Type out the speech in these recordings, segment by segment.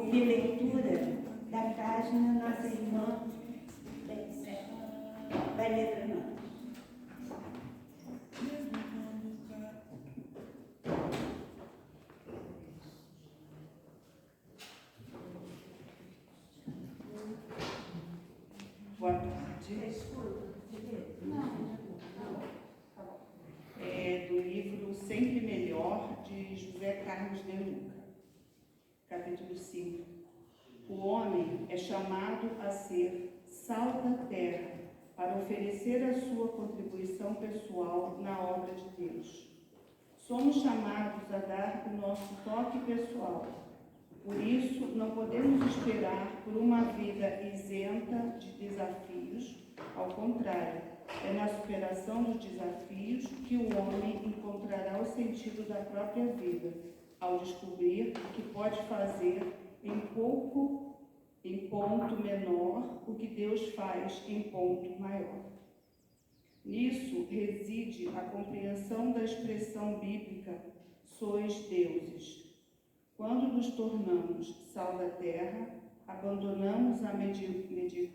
ouvir leitura da página Nossa Irmã vai ler para nós. Boa tarde. Do livro Sempre Melhor, de José Carlos de Luca. Capítulo 5. O homem é chamado a ser sal da terra, para oferecer a sua contribuição pessoal na obra de Deus. Somos chamados a dar o nosso toque pessoal. Por isso, não podemos esperar por uma vida isenta de desafios. Ao contrário, é na superação dos desafios que o homem encontrará o sentido da própria vida, ao descobrir que pode fazer em ponto menor o que Deus faz em ponto maior. Nisso reside a compreensão da expressão bíblica "sois deuses". Quando nos tornamos sal da terra, abandonamos a mediocridade,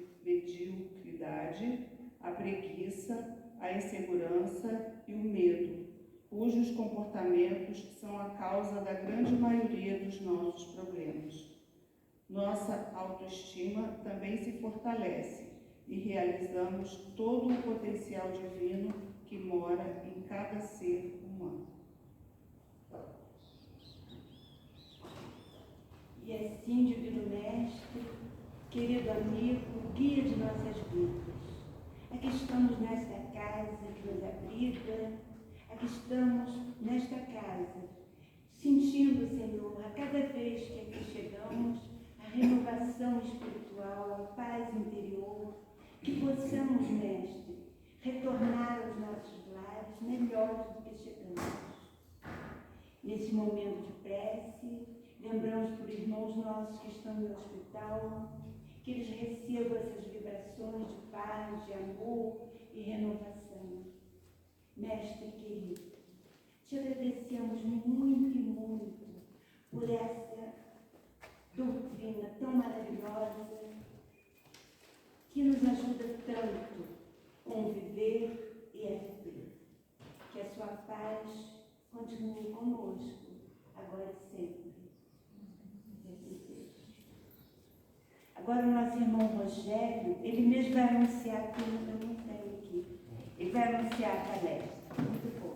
a preguiça, a insegurança e o medo, cujos comportamentos são a causa da grande maioria dos nossos problemas. Nossa autoestima também se fortalece e realizamos todo o potencial divino que mora em cada ser humano. E assim, Divino Mestre, querido amigo, guia de nossas vidas, aqui estamos nesta casa que nos abriga, aqui estamos nesta casa, sentindo, Senhor, a cada vez que aqui chegamos, a renovação espiritual, a paz interior, que possamos, Mestre, retornar aos nossos lares melhores do que chegamos. Nesse momento de prece, lembramos por irmãos nossos que estão no hospital, que eles recebam essas vibrações de paz, de amor e renovação. Mestre querido, te agradecemos muito e muito por essa doutrina tão maravilhosa que nos ajuda tanto a conviver e a viver. Que a sua paz continue conosco, agora e sempre. Agora o nosso irmão Rogério, ele mesmo vai anunciar aqui, eu não tenho aqui. Ele vai anunciar a palestra. Muito bom.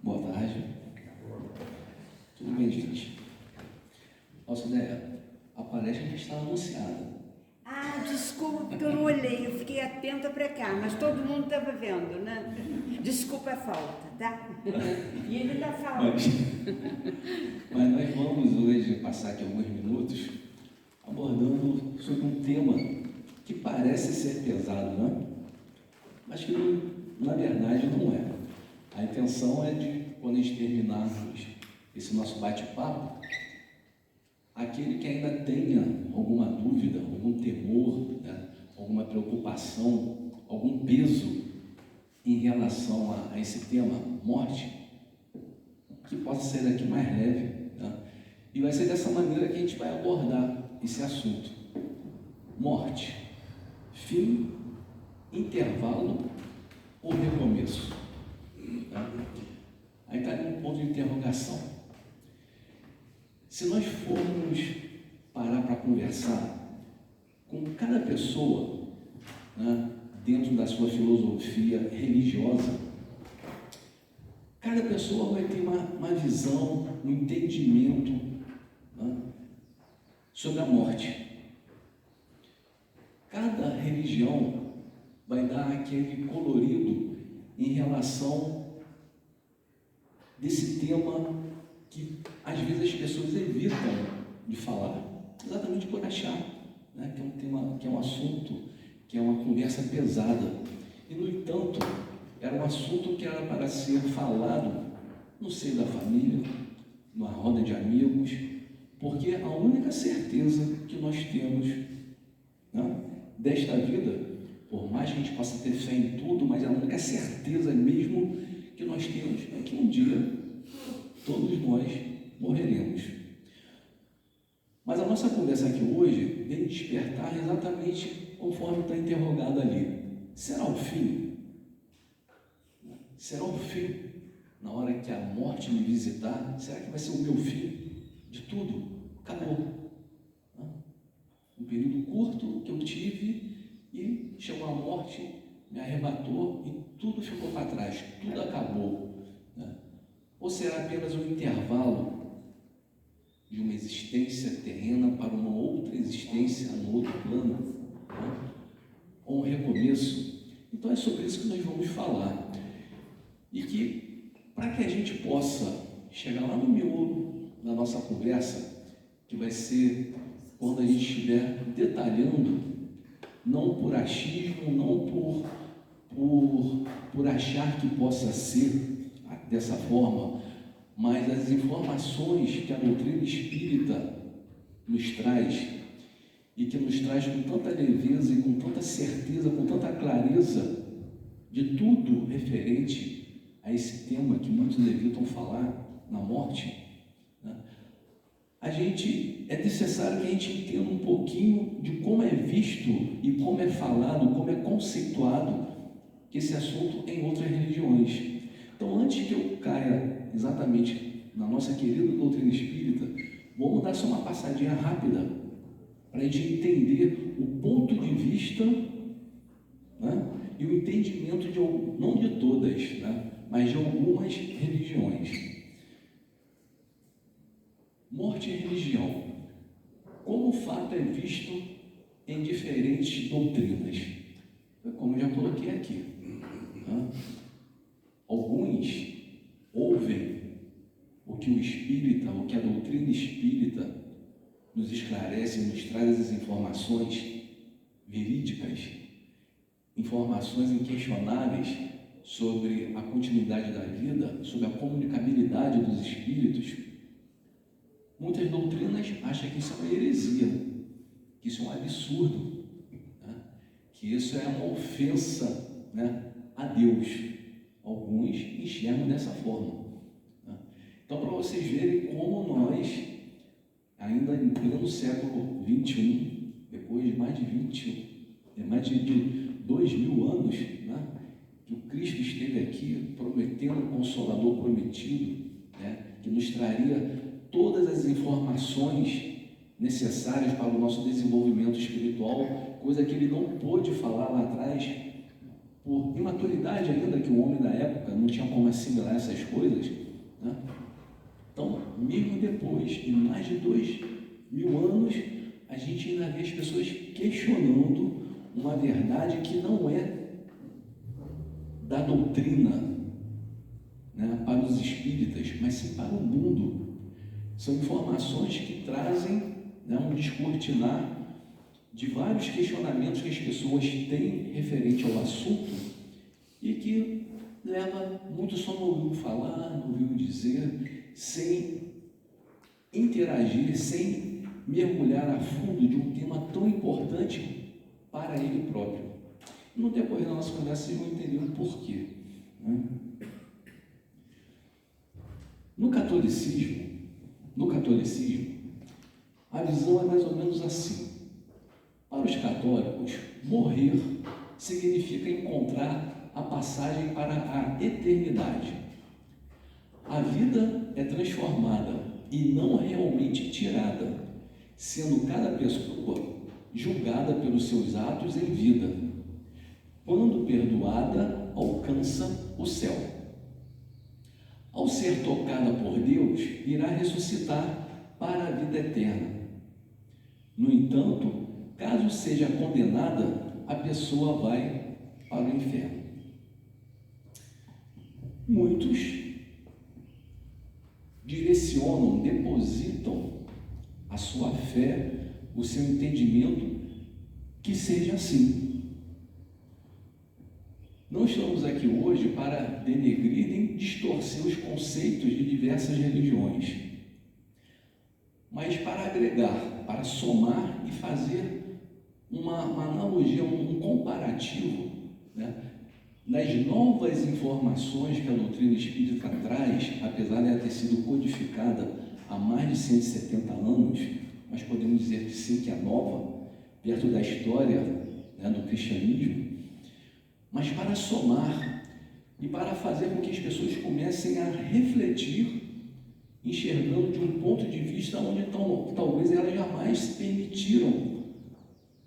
Boa tarde. Tudo bem, gente? Nossa ideia, a palestra já está anunciada. Ah, desculpa que eu não olhei, eu fiquei atenta para cá, mas todo mundo estava vendo, né? Desculpa a falta, tá? E ele está falando. Mas nós vamos hoje passar aqui alguns minutos abordando sobre um tema que parece ser pesado, né? Mas que na verdade não é. A intenção é de, quando a gente terminarmos esse nosso bate-papo, aquele que ainda tenha alguma dúvida, algum temor, né, alguma preocupação, algum peso em relação a esse tema, morte, que possa ser aqui mais leve, né? E vai ser dessa maneira que a gente vai abordar esse assunto. Morte, fim, intervalo ou recomeço? Tá? Aí está ali um ponto de interrogação. Se nós formos parar para conversar com cada pessoa, né, dentro da sua filosofia religiosa, cada pessoa vai ter uma visão, um entendimento, né, sobre a morte. Cada religião vai dar aquele colorido em relação desse tema que às vezes as pessoas evitam de falar, exatamente por achar, né, que é um tema, que é um assunto, que é uma conversa pesada. E, no entanto, era um assunto que era para ser falado no seio da família, numa roda de amigos, porque a única certeza que nós temos, né, desta vida, por mais que a gente possa ter fé em tudo, mas a única certeza mesmo dia todos nós morreremos. Mas a nossa conversa aqui hoje vem despertar exatamente conforme está interrogado ali. Será o fim? Será o fim? Na hora que a morte me visitar, será que vai ser o meu fim de tudo? Acabou. Um período curto que eu tive e chegou a morte, me arrebatou e tudo ficou para trás, tudo acabou. Ou será apenas um intervalo de uma existência terrena para uma outra existência no outro plano? Ou um recomeço? Então é sobre isso que nós vamos falar. E que, para que a gente possa chegar lá no miolo da nossa conversa, que vai ser quando a gente estiver detalhando, não por achismo, não por achar que possa ser dessa forma, mas as informações que a doutrina espírita nos traz, e que nos traz com tanta leveza e com tanta certeza, com tanta clareza de tudo referente a esse tema que muitos evitam falar, na morte, é necessário que a gente entenda um pouquinho de como é visto e como é falado, como é conceituado esse assunto em outras religiões. Então, antes que eu caia exatamente na nossa querida doutrina espírita, vamos dar só uma passadinha rápida para a gente entender o ponto de vista, e o entendimento não de todas, mas de algumas religiões. Morte e religião. Como o fato é visto em diferentes doutrinas. Como eu já coloquei aqui. Alguns ouvem o que o espírita, o que a doutrina espírita nos esclarece, nos traz as informações verídicas, informações inquestionáveis sobre a continuidade da vida, sobre a comunicabilidade dos espíritos. Muitas doutrinas acham que isso é uma heresia, que isso é um absurdo, que isso é uma ofensa, a Deus. Alguns enxergam dessa forma. Então, para vocês verem como nós, ainda em pleno século XXI, depois de mais de 2000 anos, que o Cristo esteve aqui prometendo o Consolador prometido, que nos traria todas as informações necessárias para o nosso desenvolvimento espiritual, coisa que ele não pôde falar lá atrás, por imaturidade ainda, que o homem da época não tinha como assimilar essas coisas. Então, mesmo depois de mais de 2000 anos, a gente ainda vê as pessoas questionando uma verdade que não é da doutrina, para os espíritas, mas sim para o mundo. São informações que trazem um descortinar de vários questionamentos que as pessoas têm referente ao assunto e que leva muito só no ouvido falar, no ouvido dizer, sem interagir, sem mergulhar a fundo de um tema tão importante para ele próprio. No decorrer da nossa conversa, vocês vão entender o porquê. No catolicismo, a visão é mais ou menos assim. Para os católicos, morrer significa encontrar a passagem para a eternidade. A vida é transformada e não realmente tirada, sendo cada pessoa julgada pelos seus atos em vida. Quando perdoada, alcança o céu. Ao ser tocada por Deus, irá ressuscitar para a vida eterna. No entanto, caso seja condenada, a pessoa vai para o inferno. Muitos direcionam, depositam a sua fé, o seu entendimento, que seja assim. Não estamos aqui hoje para denegrir nem distorcer os conceitos de diversas religiões, mas para agregar, para somar e fazer uma analogia, um comparativo, das novas informações que a doutrina espírita traz, apesar de ela ter sido codificada há mais de 170 anos, mas podemos dizer que sim, que é nova, perto da história, né, do cristianismo, mas para somar e para fazer com que as pessoas comecem a refletir, enxergando de um ponto de vista onde talvez elas jamais se permitiram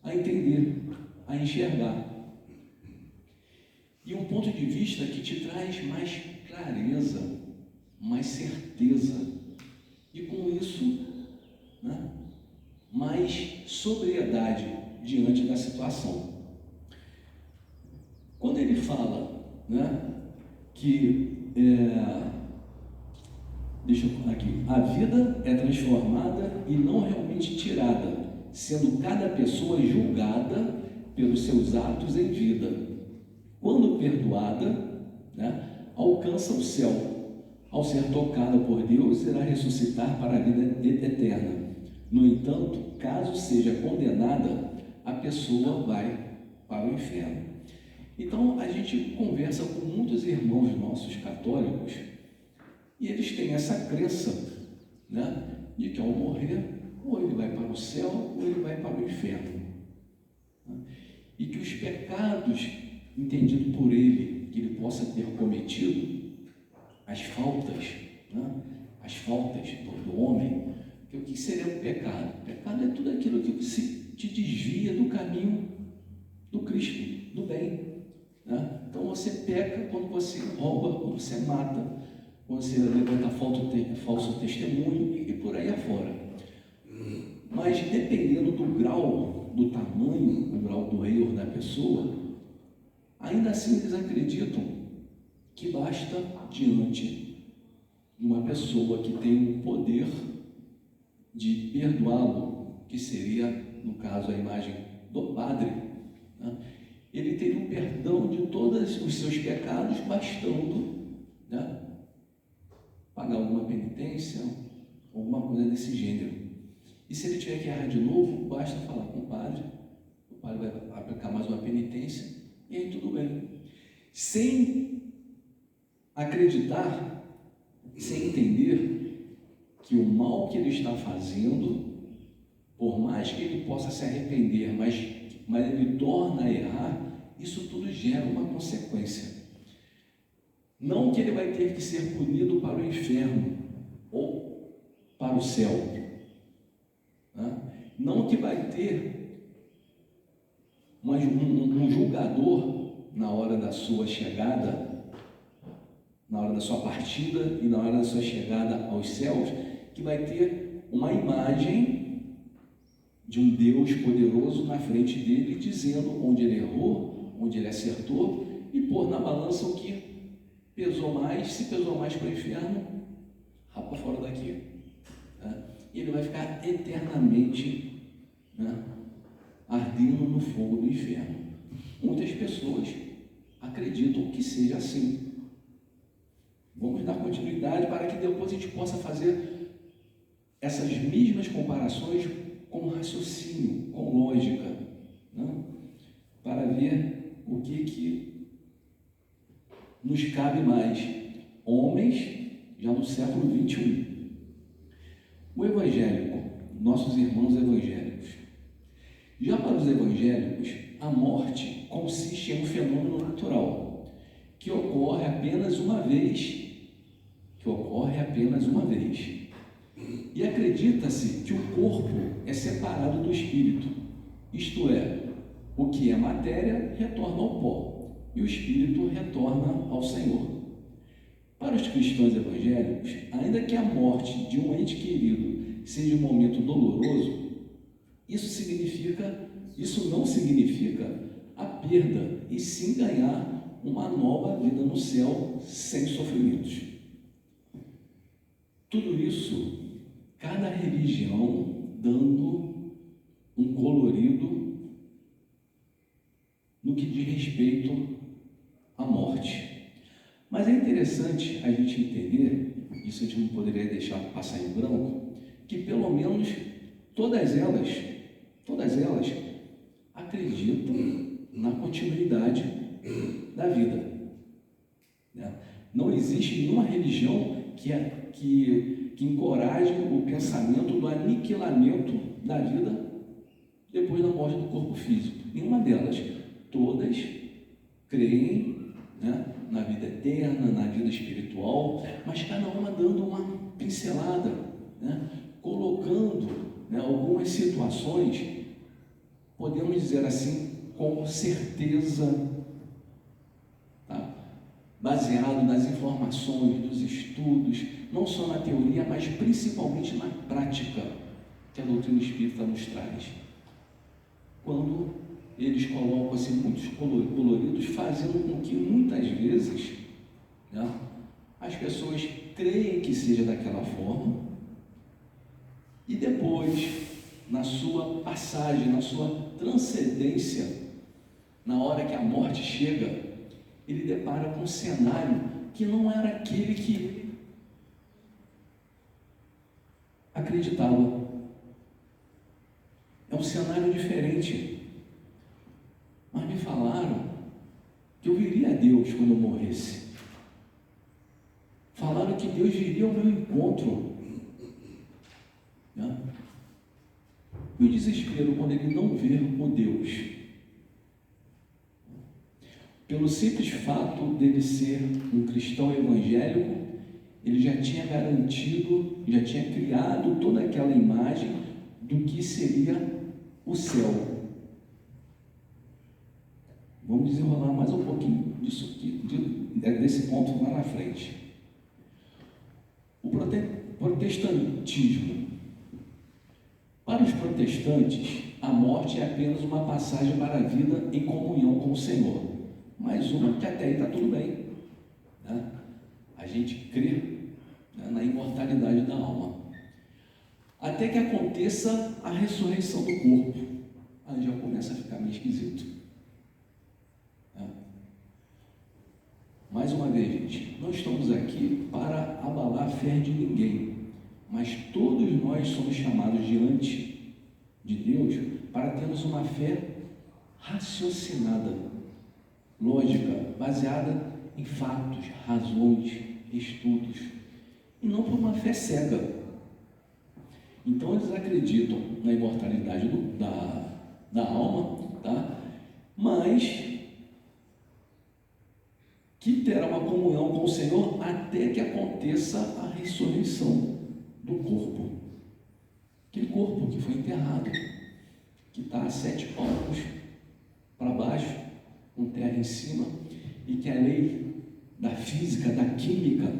a entender, a enxergar. E um ponto de vista que te traz mais clareza, mais certeza, e com isso, né, mais sobriedade diante da situação. Quando ele fala, né, que deixa eu falar aqui, a vida é transformada e não realmente tirada, sendo cada pessoa julgada pelos seus atos em vida. Quando perdoada, né, alcança o céu. Ao ser tocada por Deus, será ressuscitar para a vida eterna. No entanto, caso seja condenada, a pessoa vai para o inferno. Então, a gente conversa com muitos irmãos nossos católicos e eles têm essa crença, né, de que ao morrer, ou ele vai para o céu ou ele vai para o inferno. E que os pecados entendido por ele, que ele possa ter cometido, as faltas, né, as faltas do homem, que o que seria o pecado? O pecado é tudo aquilo que te desvia do caminho do Cristo, do bem. Né? Então você peca quando você rouba, quando você mata, quando você levanta falso testemunho e por aí afora. Mas dependendo do grau, do tamanho, do grau do erro da pessoa, ainda assim eles acreditam que basta diante de uma pessoa que tem o poder de perdoá-lo, que seria, no caso, a imagem do padre, né? Ele teria um perdão de todos os seus pecados, bastando, né, pagar alguma penitência, alguma coisa desse gênero. E se ele tiver que errar de novo, basta falar com o padre vai aplicar mais uma penitência, e aí tudo bem. Sem acreditar, sem entender que o mal que ele está fazendo, por mais que ele possa se arrepender, mas ele torna a errar, isso tudo gera uma consequência. Não que ele vai ter que ser punido para o inferno ou para o céu, né? Não que vai ter um julgador na hora da sua chegada, na hora da sua partida e na hora da sua chegada aos céus, que vai ter uma imagem de um Deus poderoso na frente dele, dizendo onde ele errou, onde ele acertou, e pôr na balança o que pesou mais. Se pesou mais para o inferno, rapa fora daqui, né? E ele vai ficar eternamente, né, ardendo no fogo do inferno. Muitas pessoas acreditam que seja assim. Vamos dar continuidade para que depois a gente possa fazer essas mesmas comparações com raciocínio, com lógica, né? Para ver o que nos cabe mais, homens já no século 21. O evangélico, nossos irmãos evangélicos. Já para os evangélicos, a morte consiste em um fenômeno natural que ocorre apenas uma vez. E acredita-se que o corpo é separado do espírito, isto é, o que é matéria retorna ao pó e o espírito retorna ao Senhor. Para os cristãos evangélicos, ainda que a morte de um ente querido seja um momento doloroso, isso não significa a perda, e sim ganhar uma nova vida no céu sem sofrimentos. Tudo isso, cada religião dando um colorido no que diz respeito à morte. Mas é interessante a gente entender, isso a gente não poderia deixar passar em branco, que pelo menos todas elas acreditam na continuidade da vida. Né? Não existe nenhuma religião que encoraje o pensamento do aniquilamento da vida depois da morte do corpo físico. Nenhuma delas. Todas creem, né, na vida eterna, na vida espiritual, mas cada uma dando uma pincelada, né, colocando, né, algumas situações, podemos dizer assim, com certeza, tá, baseado nas informações, dos estudos, não só na teoria, mas principalmente na prática que a doutrina espírita nos traz. Quando eles colocam assim muitos coloridos, fazendo com que muitas vezes, né, as pessoas creem que seja daquela forma e depois, na sua passagem, na sua transcendência, na hora que a morte chega, ele depara com um cenário que não era aquele que acreditava. É um cenário diferente. Mas me falaram que eu viria a Deus quando eu morresse. Falaram que Deus viria ao meu encontro. Né? E o desespero quando ele não vê o Deus. Pelo simples fato dele ser um cristão evangélico, ele já tinha garantido, já tinha criado toda aquela imagem do que seria o céu. Vamos desenrolar mais um pouquinho disso aqui, desse ponto lá na frente. O protestantismo. Para os protestantes, a morte é apenas uma passagem para a vida em comunhão com o Senhor. Mais uma que até aí está tudo bem. Né? A gente crê, né, na imortalidade da alma. Até que aconteça a ressurreição do corpo. Aí já começa a ficar meio esquisito. Mais uma vez, gente, não estamos aqui para abalar a fé de ninguém, mas todos nós somos chamados diante de Deus para termos uma fé raciocinada, lógica, baseada em fatos, razões, estudos, e não por uma fé cega. Então eles acreditam na imortalidade da alma, tá? Mas que terá uma comunhão com o Senhor até que aconteça a ressurreição do corpo. Aquele corpo que foi enterrado, que está a 7 palmos para baixo, com terra em cima, e que a lei da física, da química,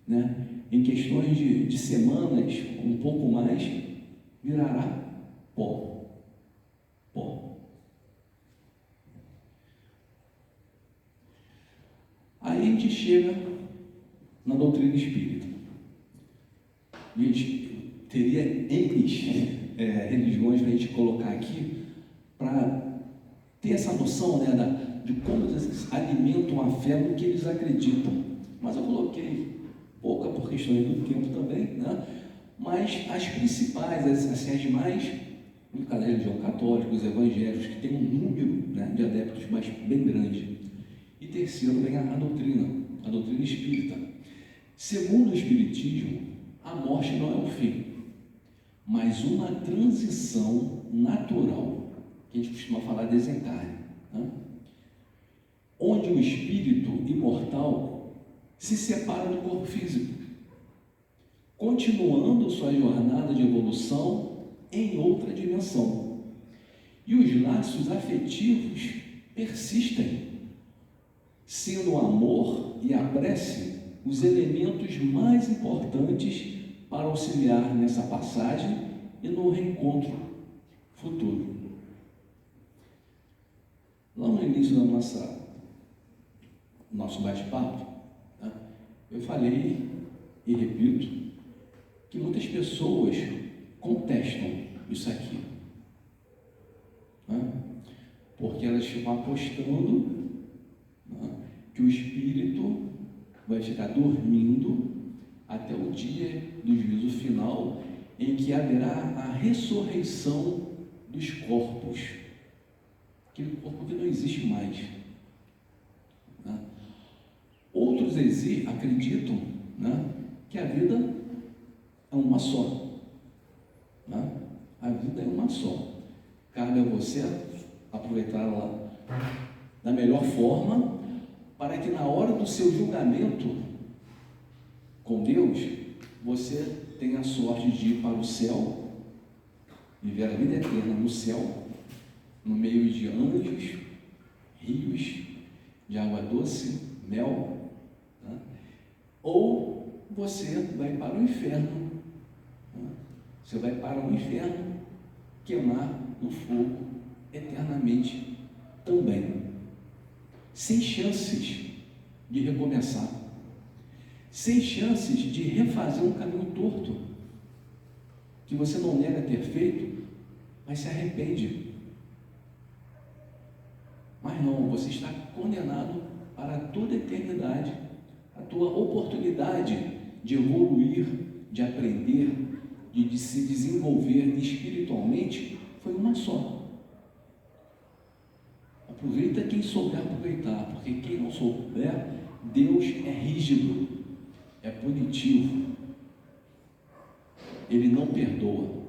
né, em questões de semanas, um pouco mais, virará pó. Pó. Aí a gente chega na doutrina espírita. A gente teria N religiões para a gente colocar aqui, para ter essa noção, né, de como eles alimentam a fé no que eles acreditam. Mas eu coloquei pouca por questões do tempo também, né? Mas as principais, assim, as mais, no caso da religião católica, os evangélicos, que tem um número, né, de adeptos bem grande. E terceiro vem a doutrina espírita. Segundo o Espiritismo, a morte não é o fim, mas uma transição natural, que a gente costuma falar desencarne, né? Onde o espírito imortal se separa do corpo físico, continuando sua jornada de evolução em outra dimensão. E os laços afetivos persistem, sendo o amor e a prece os elementos mais importantes para auxiliar nessa passagem e no reencontro futuro. Lá no início da nosso bate-papo, tá, eu falei e repito que muitas pessoas contestam isso aqui, né, porque elas ficam apostando, né, que o espírito vai ficar dormindo até o dia do juízo final, em que haverá a ressurreição dos corpos, aquele corpo que não existe mais. acreditam, né, que a vida é uma só. Né? A vida é uma só. Cabe a você aproveitá-la da melhor forma, para que na hora do seu julgamento com Deus, você tenha a sorte de ir para o céu, viver a vida eterna no céu, no meio de anjos, rios de água doce, mel, tá? Ou você vai para o inferno, tá? Você vai para o inferno queimar no fogo eternamente também, sem chances de recomeçar, sem chances de refazer um caminho torto que você não nega ter feito, mas se arrepende. Mas não, você está condenado para toda a eternidade. A tua oportunidade de evoluir, de aprender, de se desenvolver espiritualmente foi uma só. Aproveita quem souber aproveitar, porque quem não souber, Deus é rígido, é punitivo, Ele não perdoa.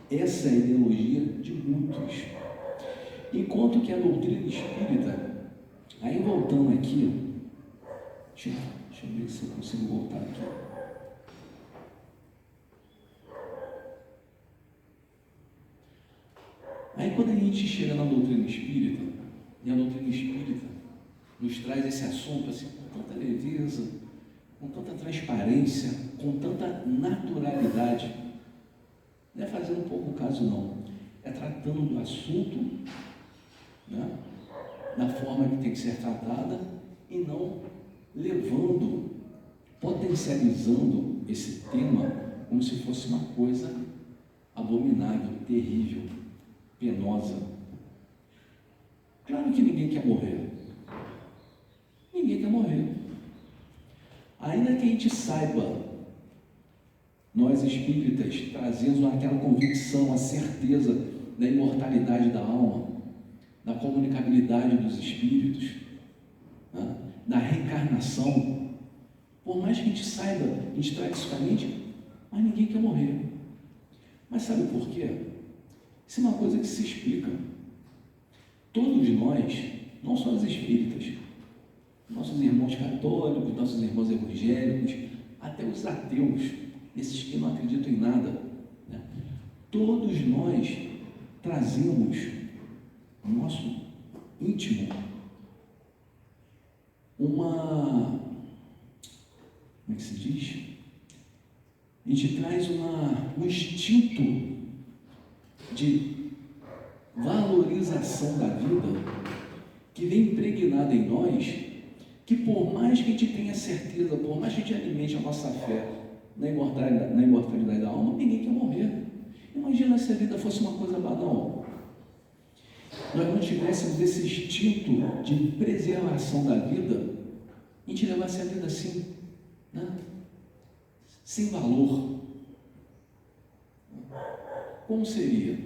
Essa é a ideologia de muitos. Enquanto que a doutrina espírita, aí voltando aqui, deixa eu ver se eu consigo voltar aqui. Aí quando a gente chega na doutrina espírita, e a doutrina espírita nos traz esse assunto assim, com tanta leveza, com tanta transparência, com tanta naturalidade, não é fazendo um pouco caso não, é tratando do assunto, né, da forma que tem que ser tratada, e não levando, potencializando esse tema como se fosse uma coisa abominável, terrível, penosa. Claro que ninguém quer morrer. Ninguém quer morrer. Ainda que a gente saiba, nós espíritas trazemos aquela convicção, a certeza da imortalidade da alma, da comunicabilidade dos espíritos, né, da reencarnação. Por mais que a gente saiba, a gente tradicionalmente, mas ninguém quer morrer. Mas sabe por quê? Isso é uma coisa que se explica. Todos nós, não só os espíritas, nossos irmãos católicos, nossos irmãos evangélicos, até os ateus, esses que não acreditam em nada, né? Todos nós trazemos no nosso íntimo como é que se diz? A gente traz um instinto de valorização da vida que vem impregnada em nós, que por mais que a gente tenha certeza, por mais que a gente alimente a nossa fé na imortalidade da alma, ninguém quer morrer. Imagina se a vida fosse uma coisa banal. Nós não tivéssemos esse instinto de preservação da vida, a gente levasse a vida assim, né, sem valor. Como seria?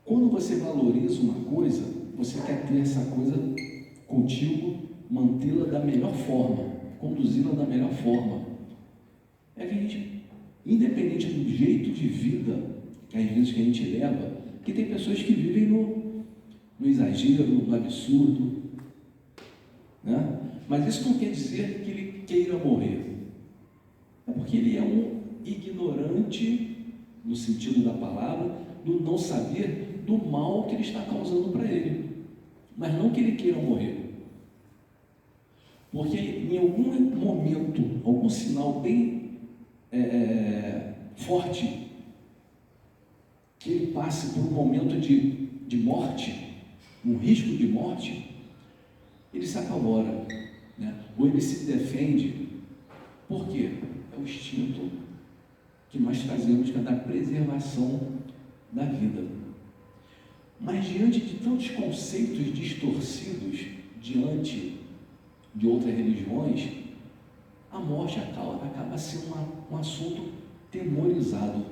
Quando você valoriza uma coisa, você quer ter essa coisa contigo, mantê-la da melhor forma, conduzi-la da melhor forma. É que a gente, independente do jeito de vida que às vezes que a gente leva, que tem pessoas que vivem no exagero, no absurdo, né? Mas isso não quer dizer que ele queira morrer. É porque ele é um ignorante, no sentido da palavra, do não saber do mal que ele está causando para ele, mas não que ele queira morrer, porque em algum momento, algum sinal bem forte, que ele passe por um momento de morte, um risco de morte, ele se apavora, né? Ou ele se defende. Por quê? É o instinto que nós trazemos, que é da preservação da vida. Mas diante de tantos conceitos distorcidos, diante de outras religiões, a morte acaba sendo um assunto temorizado,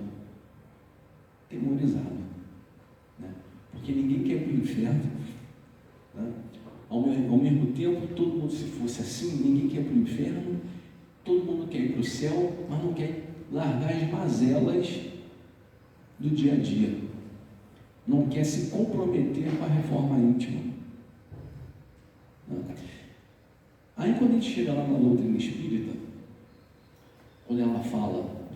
né? Porque ninguém quer ir para o inferno, né? ao mesmo tempo, todo mundo, se fosse assim, ninguém quer ir para o inferno, todo mundo quer ir para o céu, mas não quer largar as mazelas do dia a dia. Não quer se comprometer com a reforma íntima. Aí quando a gente chega lá na doutrina espírita, quando ela fala,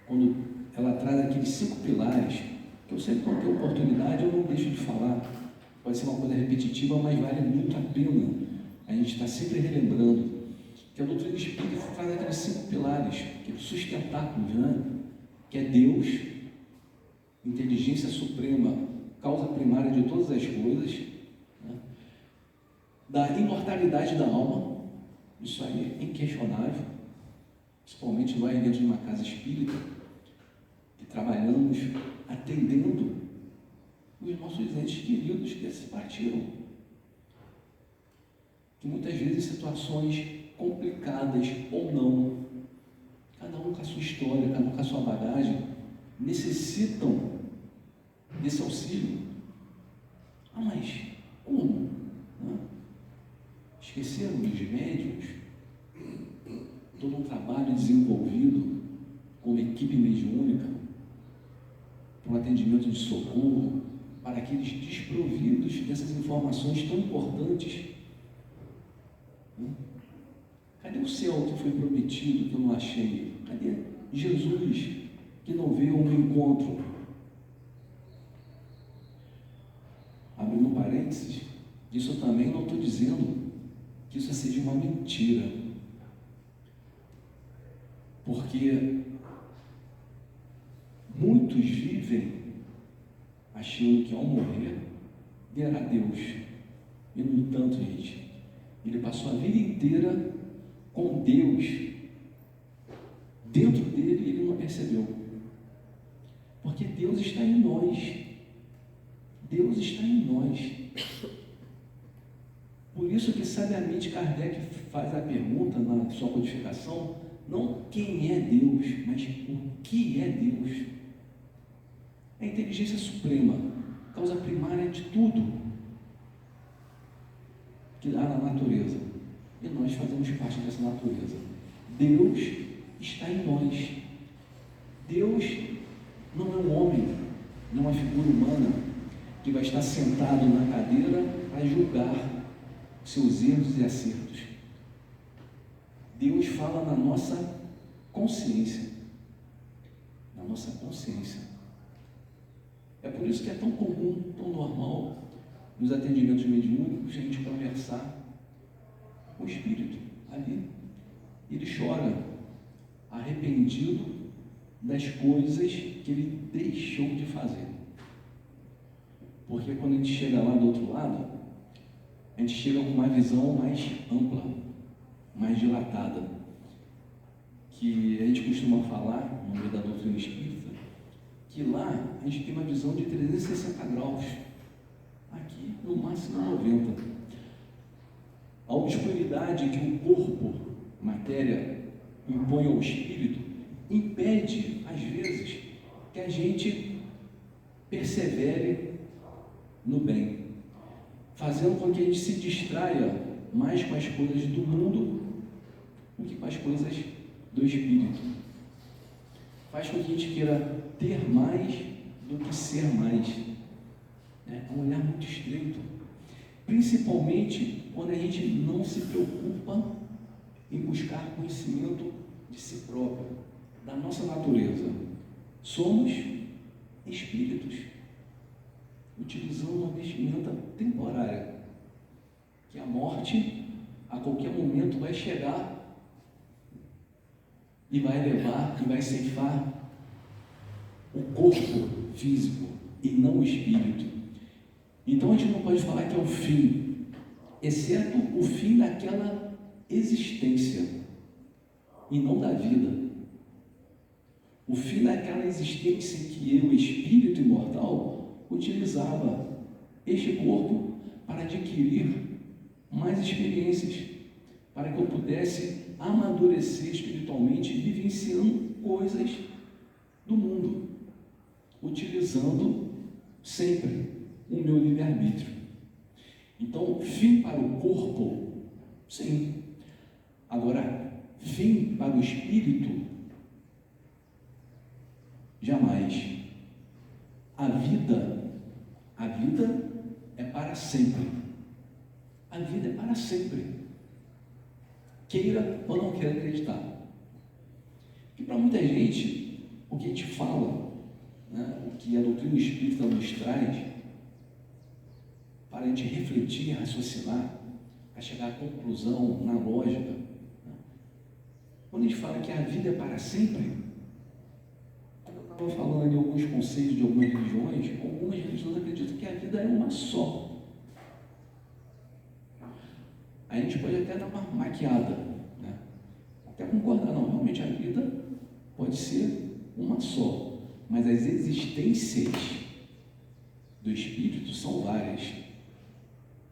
quando ela traz aqueles 5 pilares, que eu sempre quando tenho oportunidade eu não deixo de falar, pode ser uma coisa repetitiva, mas vale muito a pena a gente estar sempre relembrando, que a doutrina espírita traz aqueles 5 pilares, aqueles sustentáculos, que é Deus, inteligência suprema, causa primária de todas as coisas, da imortalidade da alma, isso aí é inquestionável, principalmente nós dentro de uma casa espírita, que trabalhamos atendendo os nossos entes queridos que se partiram, que muitas vezes em situações complicadas ou não, cada um com a sua história, cada um com a sua bagagem, necessitam desse auxílio. Mas como? Esqueceram dos médiuns? Todo um trabalho desenvolvido como equipe mediúnica para um atendimento de socorro para aqueles desprovidos dessas informações tão importantes. Cadê o céu que foi prometido que eu não achei? Cadê Jesus que não veio ao meu encontro? Abrindo parênteses, isso também não estou dizendo que isso seja uma mentira, porque muitos vivem achando que ao morrer verá Deus, e no entanto, gente, ele passou a vida inteira com Deus dentro dele e ele não percebeu, porque Deus está em nós. Deus está em nós. Por isso que sabiamente Kardec faz a pergunta na sua codificação, não quem é Deus, mas o que é Deus. É a inteligência suprema, causa primária de tudo que há na natureza. E nós fazemos parte dessa natureza. Deus está em nós. Deus não é um homem, não é uma figura humana que vai estar sentado na cadeira a julgar seus erros e acertos. Deus fala na nossa consciência. Na nossa consciência. É por isso que é tão comum, tão normal, nos atendimentos mediúnicos, a gente conversar com o espírito ali. Ele chora, arrependido das coisas que ele deixou de fazer. Porque quando a gente chega lá do outro lado, a gente chega com uma visão mais ampla, mais dilatada, que a gente costuma falar, no meio da doutrina espírita, que lá a gente tem uma visão de 360 graus, aqui no máximo 90. A obscuridade que o corpo, matéria, impõe ao espírito, impede, às vezes, que a gente persevere no bem, fazendo com que a gente se distraia mais com as coisas do mundo do que com as coisas do espírito. Faz com que a gente queira ter mais do que ser mais. É um olhar muito estreito, principalmente quando a gente não se preocupa em buscar conhecimento de si próprio, da nossa natureza. Somos espíritos, utilizando uma vestimenta temporária, que a morte a qualquer momento vai chegar e vai levar, e vai ceifar o corpo físico e não o espírito. Então a gente não pode falar que é o fim, exceto o fim daquela existência e não da vida. O fim daquela existência que eu, espírito imortal, utilizava este corpo para adquirir mais experiências, para que eu pudesse amadurecer espiritualmente, vivenciando coisas do mundo, utilizando sempre o meu livre-arbítrio. Então, fim para o corpo, sim. Agora, fim para o espírito, jamais. A vida é para sempre. A vida é para sempre. Queira ou não queira acreditar. E para muita gente, o que a gente fala, né, o que a doutrina espírita nos traz, para a gente refletir, raciocinar, a chegar à conclusão na lógica. Né? Quando a gente fala que a vida é para sempre, eu estava falando de alguns conceitos de algumas religiões acreditam que a vida é uma só. A gente pode até dar uma maquiada, né? Até concordar, não, realmente a vida pode ser uma só, mas as existências do espírito são várias.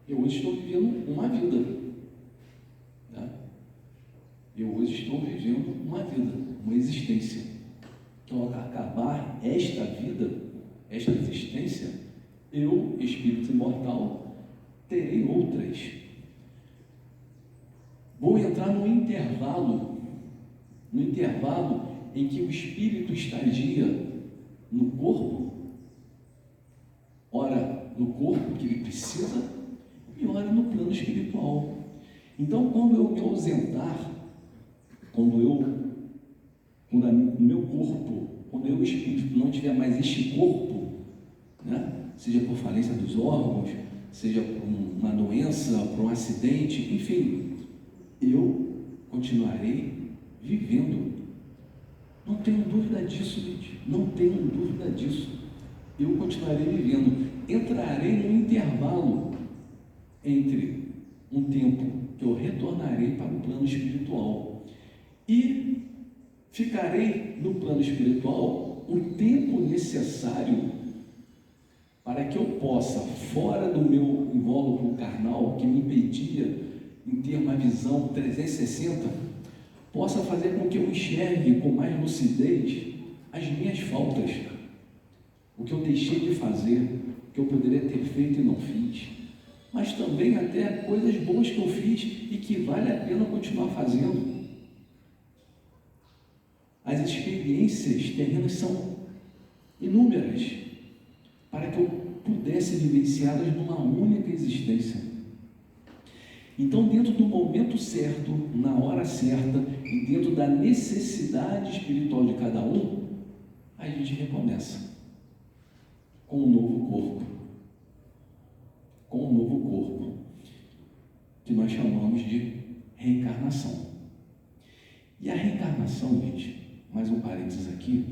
Eu hoje estou vivendo uma vida, né? Eu hoje estou vivendo uma vida, uma existência. Então, ao acabar esta vida, esta existência, eu, espírito imortal, terei outras. Vou entrar no intervalo em que o espírito estagia no corpo, ora no corpo que ele precisa, e ora no plano espiritual. Então, quando eu me ausentar, quando no meu corpo, quando eu, espírito, não tiver mais este corpo, né? Seja por falência dos órgãos, seja por uma doença, por um acidente, enfim, eu continuarei vivendo. Não tenho dúvida disso, gente. Não tenho dúvida disso. Eu continuarei vivendo. Entrarei no intervalo entre um tempo que eu retornarei para o plano espiritual e ficarei no plano espiritual o tempo necessário para que eu possa, fora do meu invólucro carnal, que me impedia em ter uma visão 360, possa fazer com que eu enxergue com mais lucidez as minhas faltas, o que eu deixei de fazer, o que eu poderia ter feito e não fiz, mas também até coisas boas que eu fiz e que vale a pena continuar fazendo. As experiências terrenas são inúmeras para que eu pudesse vivenciá-las numa única existência. Então, dentro do momento certo, na hora certa e dentro da necessidade espiritual de cada um, a gente recomeça com um novo corpo. Com um novo corpo, que nós chamamos de reencarnação. E a reencarnação, gente, mais um parênteses aqui,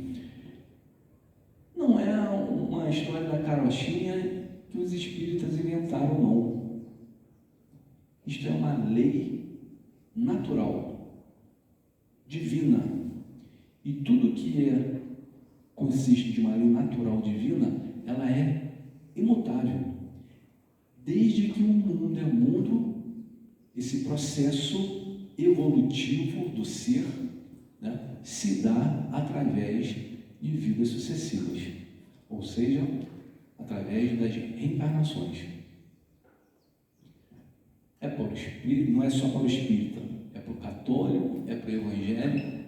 não é uma história da carochinha que os espíritas inventaram, não. Isto é uma lei natural, divina. E tudo que consiste de uma lei natural divina, ela é imutável. Desde que o mundo é mundo, esse processo evolutivo do ser, né, se dá através de vidas sucessivas, ou seja, através das reencarnações. É para o espírito, não é só para o espírita, é para o católico, é para o evangélico.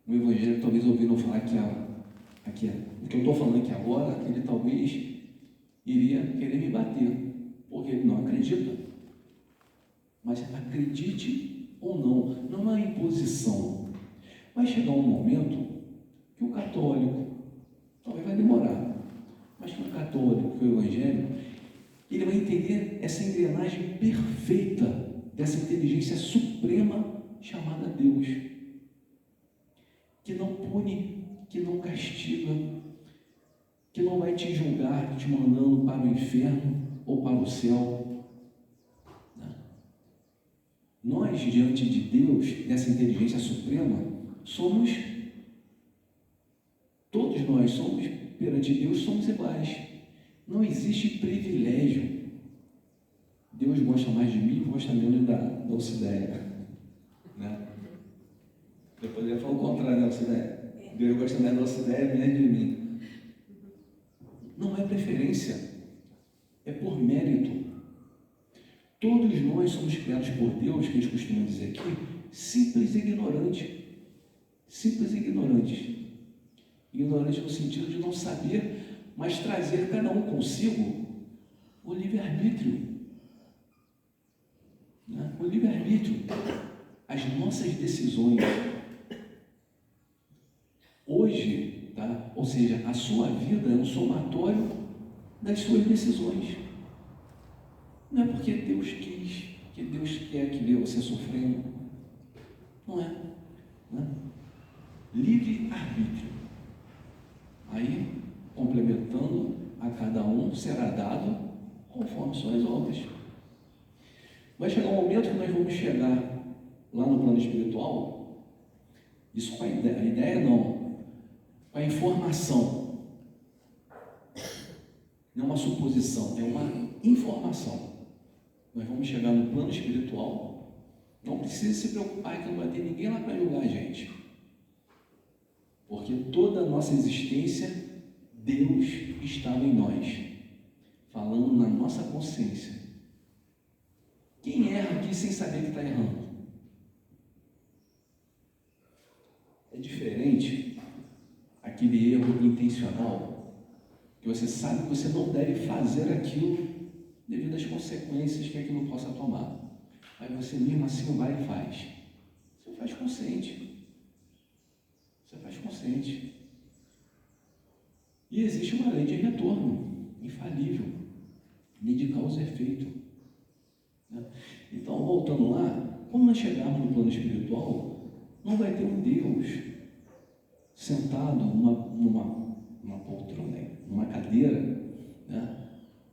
O evangélico talvez ouviram falar que o que eu estou falando aqui agora, ele talvez iria querer me bater, porque ele não acredita. Mas acredite ou não é imposição. Vai chegar um momento que o católico, talvez vai demorar, mas que o católico, que o evangélico, ele vai entender essa engrenagem perfeita dessa inteligência suprema chamada Deus, que não pune, que não castiga, que não vai te julgar te mandando para o inferno ou para o céu. Não. Nós, diante de Deus, dessa inteligência suprema, todos nós somos, perante Deus, somos iguais. Não existe privilégio. Deus gosta mais de mim, gosta menos da Alcideia, né? Eu poderia falar o contrário da Alcideia. Deus gosta mais da Alcideia, menos de mim. Não é preferência, é por mérito. Todos nós somos criados por Deus, que a gente costuma dizer aqui, simples e ignorantes. Simples e ignorantes. Ignorante no sentido de não saber, mas trazer cada um consigo o livre-arbítrio. Né? O livre-arbítrio, as nossas decisões. Hoje, tá? Ou seja, a sua vida é um somatório das suas decisões. Não é porque Deus quis, que Deus quer que vê você sofrendo. Não é. Né? Livre-arbítrio. Aí, complementando, a cada um será dado conforme suas obras. Vai chegar um momento que nós vamos chegar lá no plano espiritual, isso com a ideia não, com a informação. Não é uma suposição, é uma informação. Nós vamos chegar no plano espiritual, não precisa se preocupar que não vai ter ninguém lá para julgar a gente. Porque toda a nossa existência, Deus estava em nós, falando na nossa consciência. Quem erra aqui sem saber que está errando? É diferente aquele erro intencional, que você sabe que você não deve fazer aquilo devido às consequências que aquilo possa tomar. Aí você mesmo assim vai e faz. Você faz consciente. Você faz consciente. E existe uma lei de retorno, infalível, lei de causa e efeito. Né? Então, voltando lá, quando nós chegarmos no plano espiritual, não vai ter um Deus sentado numa poltrona, numa cadeira, né?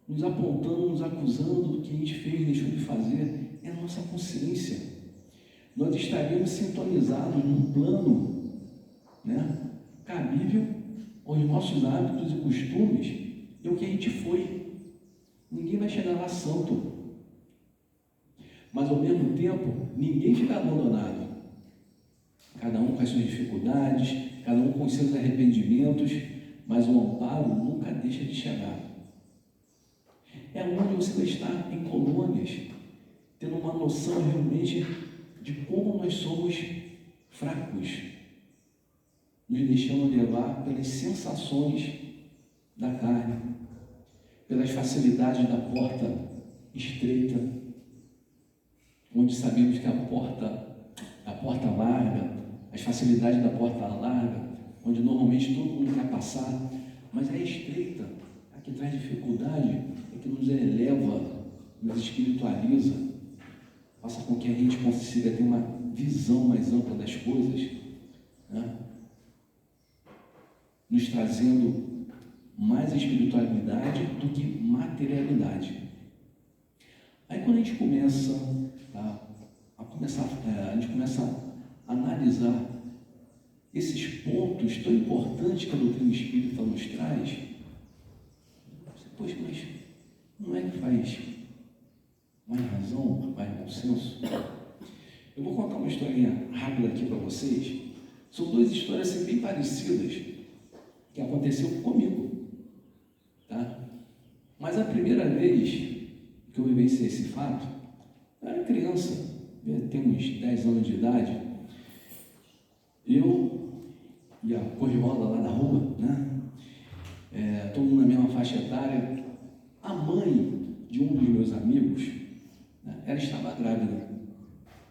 Nos apontando, nos acusando do que a gente fez, deixou de fazer. É a nossa consciência. Nós estaremos sintonizados num plano, né, cabível aos nossos hábitos e costumes e ao que a gente foi. Ninguém vai chegar lá santo. Mas ao mesmo tempo, ninguém fica abandonado. Cada um com as suas dificuldades, cada um com os seus arrependimentos, mas o amparo nunca deixa de chegar. É onde você vai estar em colônias, tendo uma noção realmente de como nós somos fracos, nos deixando levar pelas sensações da carne, pelas facilidades da porta estreita, onde sabemos que a porta larga, as facilidades da porta larga, onde normalmente todo mundo quer passar, mas é estreita, a que traz dificuldade, é que nos eleva, nos espiritualiza, faça com que a gente consiga ter uma visão mais ampla das coisas, né? Nos trazendo mais espiritualidade do que materialidade. Aí quando a gente começa a gente começa a analisar esses pontos tão importantes que a doutrina espírita nos traz, você, poxa, mas não é que faz mais razão, mais bom senso? Eu vou contar uma historinha rápida aqui para vocês. São duas histórias assim, bem parecidas que aconteceu comigo, tá? Mas a primeira vez que eu vivenciei esse fato, eu era criança, devia ter uns 10 anos de idade. Eu e a corriola lá da rua, né? Todo mundo na mesma faixa etária. A mãe de um dos meus amigos, né, ela estava grávida.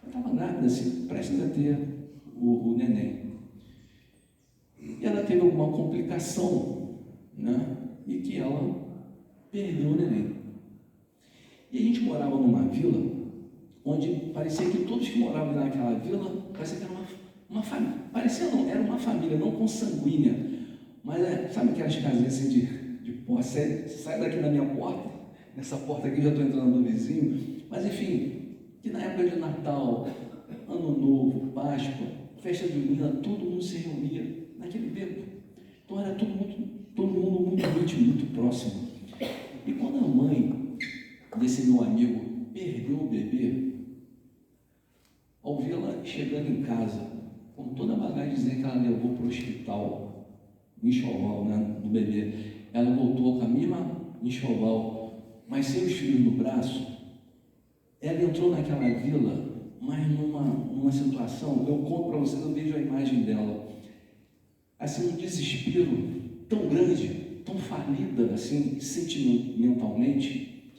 Ela estava grávida, assim, prestes a ter o neném. E ela teve alguma complicação, né? E que ela perdeu o neném. E a gente morava numa vila onde parecia que todos que moravam naquela vila, parecia que era uma família. Parecia não, era uma família, não consanguínea. Mas sabe aquelas casinhas assim de porta? Sai daqui da minha porta, nessa porta aqui já estou entrando no vizinho. Mas enfim, que na época de Natal, Ano Novo, Páscoa, festa junina, todo mundo se reunia naquele tempo. Então era todo mundo muito íntimo, muito próximo. E quando a mãe desse meu amigo perdeu o bebê, ao vê-la chegando em casa, com toda a bagagem dizendo que ela levou para o hospital, enxoval, né, do bebê, ela voltou com a mesma enxoval, mas sem os filhos no braço, ela entrou naquela vila, mas numa situação, eu conto para vocês, eu vejo a imagem dela, assim, um desespero tão grande, tão falida, assim, sentimentalmente,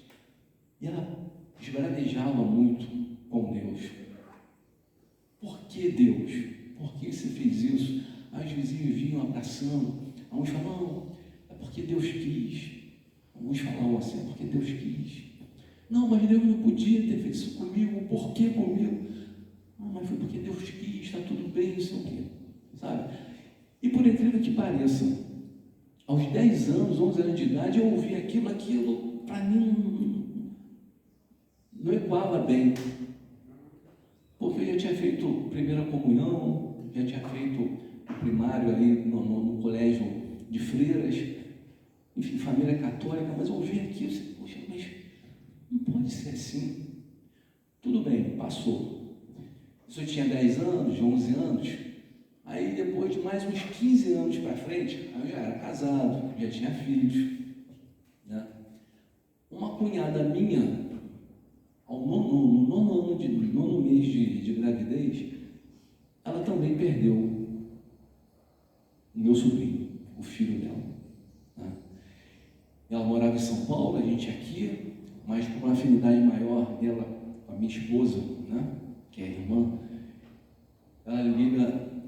e ela esbravejava muito com Deus. Por que Deus? Por que você fez isso? Aí os vizinhos vinham abraçando, alguns falavam, não, é porque Deus quis. Alguns falavam assim, é porque Deus quis. Não, mas Deus não podia ter feito isso comigo, por que comigo? Não, mas foi porque Deus quis, está tudo bem, não sei o quê, sabe? E por incrível que pareça, aos 10 anos, 11 anos de idade, eu ouvi aquilo para mim não ecoava bem, porque eu já tinha feito primeira comunhão, já tinha feito o primário ali no colégio de freiras, enfim, família católica, mas eu ouvi aquilo e disse, poxa, mas não pode ser assim. Tudo bem, passou. Isso eu tinha 10 anos, 11 anos, aí depois de mais uns 15 anos para frente, eu já era casado, já tinha filhos, né? Uma cunhada minha, no nono mês de gravidez, ela também perdeu o meu sobrinho, o filho dela, né? Ela morava em São Paulo, a gente aqui, mas por uma afinidade maior dela com a minha esposa, né, que é a irmã,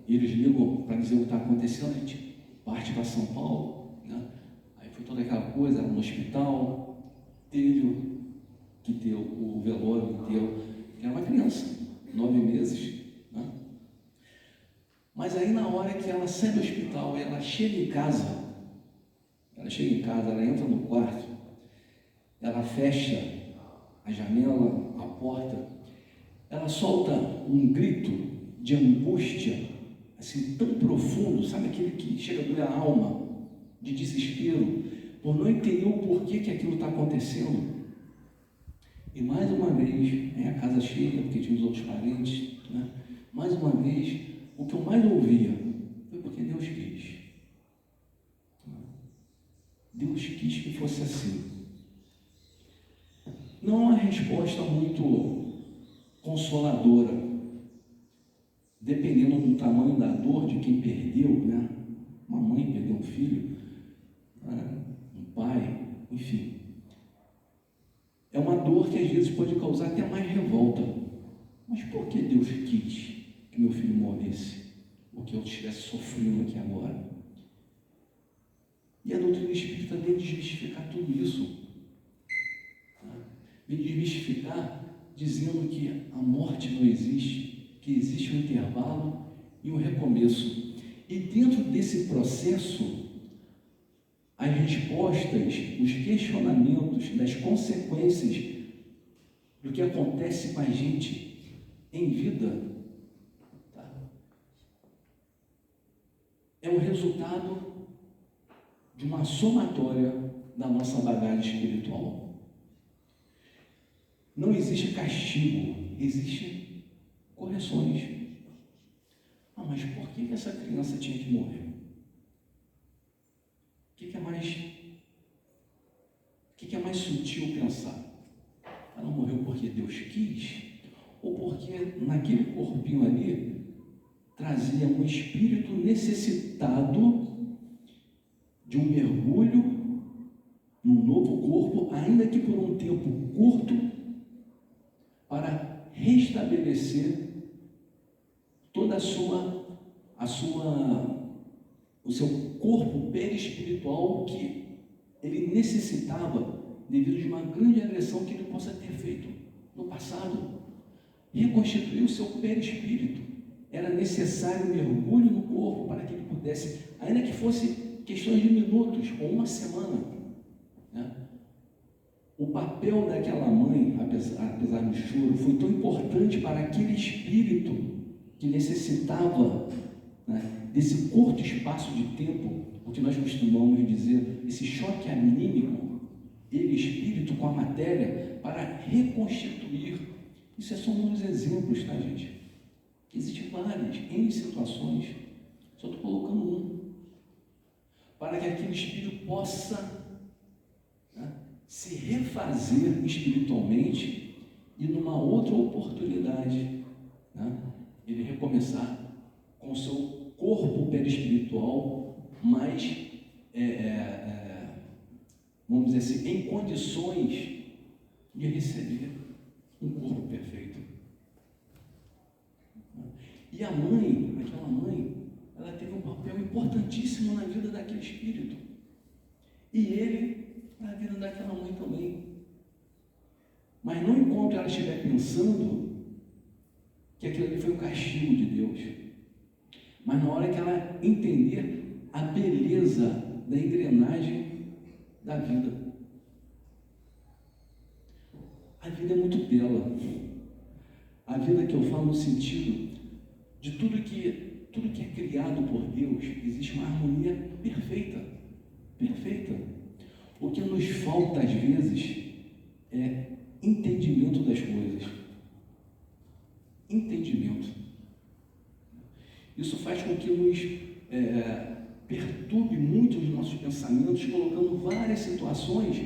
eles ligam para dizer o que está acontecendo, a gente parte para São Paulo, né? Aí foi toda aquela coisa, no hospital, teve que ter o velório inteiro, que era uma criança, 9 meses, né? Mas aí na hora que ela sai do hospital, ela chega em casa, ela entra no quarto, ela fecha a janela, a porta, ela solta um grito de angústia, assim, tão profundo, sabe aquele que chega a doer a alma, de desespero, por não entender o porquê que aquilo está acontecendo. E mais uma vez, a casa cheia, porque tinha os outros parentes, né? Mais uma vez, o que eu mais ouvia foi porque Deus quis. Deus quis que fosse assim. Não é uma resposta muito consoladora, dependendo do tamanho da dor de quem perdeu, né? Uma mãe perdeu um filho, né? Um pai, enfim. É uma dor que às vezes pode causar até mais revolta. Mas por que Deus quis que meu filho morresse? Ou que eu estivesse sofrendo aqui agora? E a doutrina espírita vem desmistificar tudo isso. Vem desmistificar dizendo que a morte não existe, que existe um intervalo e um recomeço. E dentro desse processo, as respostas, os questionamentos das consequências do que acontece com a gente em vida, tá? É o resultado de uma somatória da nossa bagagem espiritual. Não existe castigo, existem correções. Ah, mas por que essa criança tinha que morrer? O que é mais sutil pensar? Ela morreu porque Deus quis? Ou porque naquele corpinho ali trazia um espírito necessitado de um mergulho num novo corpo, ainda que por um tempo curto, para restabelecer toda o seu corpo perispiritual que ele necessitava devido de uma grande agressão que ele possa ter feito no passado. Reconstituir o seu perispírito. Era necessário um mergulho no corpo para que ele pudesse, ainda que fosse questões de minutos ou uma semana, né? O papel daquela mãe, apesar do choro, foi tão importante para aquele espírito que necessitava, né, desse curto espaço de tempo, o que nós costumamos dizer, esse choque anímico, ele, espírito com a matéria, para reconstituir. Isso é só um dos exemplos, tá, gente? Existem várias, N situações, só estou colocando um, para que aquele espírito possa, né, se refazer espiritualmente e numa outra oportunidade, né, ele recomeçar com o seu corpo perispiritual mais, vamos dizer assim, em condições de receber um corpo perfeito. E a mãe, aquela mãe, ela teve um papel importantíssimo na vida daquele espírito. E ele, na vida daquela mãe também. Mas não enquanto ela estiver pensando que aquilo ali foi um castigo de Deus. Mas na hora que ela entender a beleza da engrenagem da vida. A vida é muito bela. A vida que eu falo no sentido de tudo que é criado por Deus, existe uma harmonia perfeita. Perfeita. O que nos falta às vezes é entendimento das coisas. Entendimento. Isso faz com que nos perturbe muito os nossos pensamentos, colocando várias situações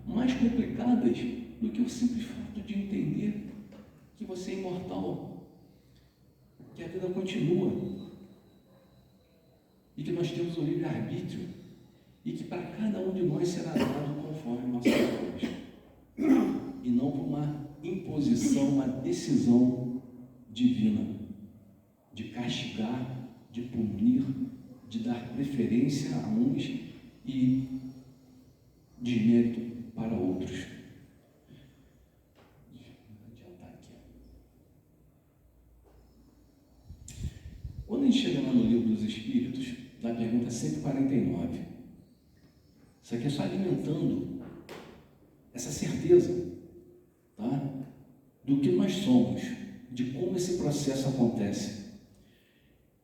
mais complicadas do que o simples fato de entender que você é imortal, que a vida continua e que nós temos o livre-arbítrio e que para cada um de nós será dado conforme nossas obras e não por uma imposição, uma decisão divina de castigar, de punir, de dar preferência a uns e desmérito para outros. Quando a gente chega lá no Livro dos Espíritos, na pergunta 149, isso aqui é só alimentando essa certeza, tá? Do que nós somos, de como esse processo acontece.